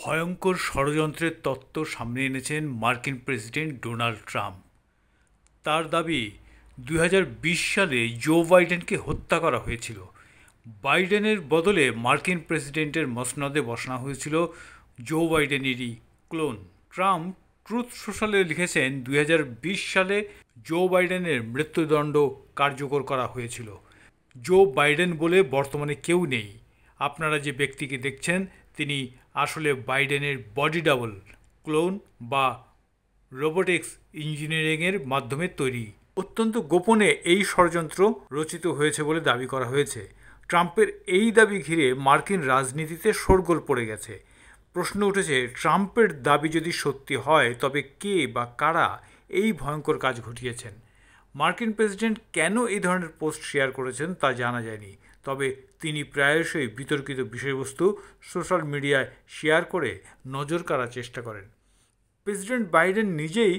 ভয়ঙ্কর ষড়যন্ত্রের তত্ত্ব সামনে এনেছেন মার্কিন প্রেসিডেন্ট ডোনাল্ড ট্রাম্প। তার দাবি 2020 সালে জো বাইডেনকে হত্যা করা হয়েছিল। বাইডেনের বদলে মার্কিন প্রেসিডেন্টের মসনদে বসানো হয়েছিল জো বাইডেনেরই ক্লোন। ট্রাম্প ট্রুথ সোশ্যালে লিখেছেন 2020 সালে জো বাইডেনের মৃত্যুদণ্ড কার্যকর করা হয়েছিল। জো বাইডেন বলে বর্তমানে কেউ নেই। আপনারা যে ব্যক্তিকে দেখছেন তিনি আসলে বাইডেনের বডি ডাবল, ক্লোন বা রোবোটিক্স ইঞ্জিনিয়ারিংয়ের মাধ্যমে তৈরি। অত্যন্ত গোপনে এই ষড়যন্ত্র রচিত হয়েছে বলে দাবি করা হয়েছে। ট্রাম্পের এই দাবি ঘিরে মার্কিন রাজনীতিতে শোরগোল পড়ে গেছে। প্রশ্ন উঠেছে, ট্রাম্পের দাবি যদি সত্যি হয় তবে কে বা কারা এই ভয়ঙ্কর কাজ ঘটিয়েছেন। মার্কিন প্রেসিডেন্ট কেন এই ধরনের পোস্ট শেয়ার করেছেন তা জানা যায়নি, তবে তিনি প্রায়শই বিতর্কিত বিষয়বস্তু সোশ্যাল মিডিয়ায় শেয়ার করে নজর কাড়ার চেষ্টা করেন। প্রেসিডেন্ট বাইডেন নিজেই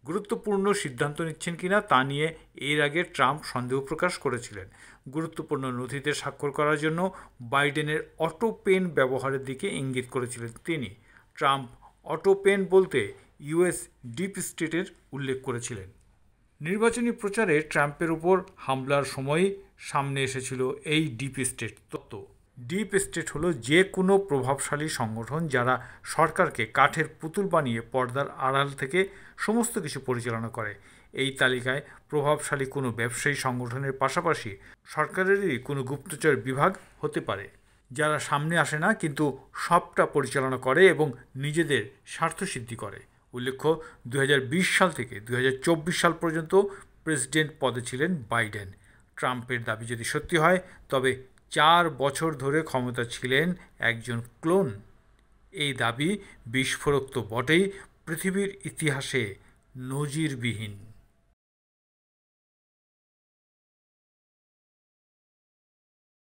গুরুত্বপূর্ণ সিদ্ধান্ত নিচ্ছেন কিনা তা নিয়ে এর আগে ট্রাম্প সন্দেহ প্রকাশ করেছিলেন। গুরুত্বপূর্ণ নথিতে স্বাক্ষর করার জন্য বাইডেনের অটো পেন ব্যবহারের দিকে ইঙ্গিত করেছিলেন তিনি। ট্রাম্প অটো পেন বলতে ইউএস ডিপ স্টেটের উল্লেখ করেছিলেন। নির্বাচনী প্রচারে ট্রাম্পের উপর হামলার সময়ই সামনে এসেছিল এই ডিপ স্টেট তত্ত্ব। ডিপ স্টেট হলো যে কোনো প্রভাবশালী সংগঠন যারা সরকারকে কাঠের পুতুল বানিয়ে পর্দার আড়াল থেকে সমস্ত কিছু পরিচালনা করে। এই তালিকায় প্রভাবশালী কোনো ব্যবসায়ী সংগঠনের পাশাপাশি সরকারেরই কোনো গুপ্তচর বিভাগ হতে পারে, যারা সামনে আসে না কিন্তু সবটা পরিচালনা করে এবং নিজেদের স্বার্থসিদ্ধি করে। উল্লেখ্য, 2020 সাল থেকে 2024 সাল পর্যন্ত প্রেসিডেন্ট পদে ছিলেন বাইডেন। ট্রাম্পের দাবি যদি সত্যি হয় তবে 4 বছর ধরে ক্ষমতা ছিলেন একজন ক্লোন। এই দাবি বিস্ফোরক তো বটেই, পৃথিবীর ইতিহাসে নজিরবিহীন।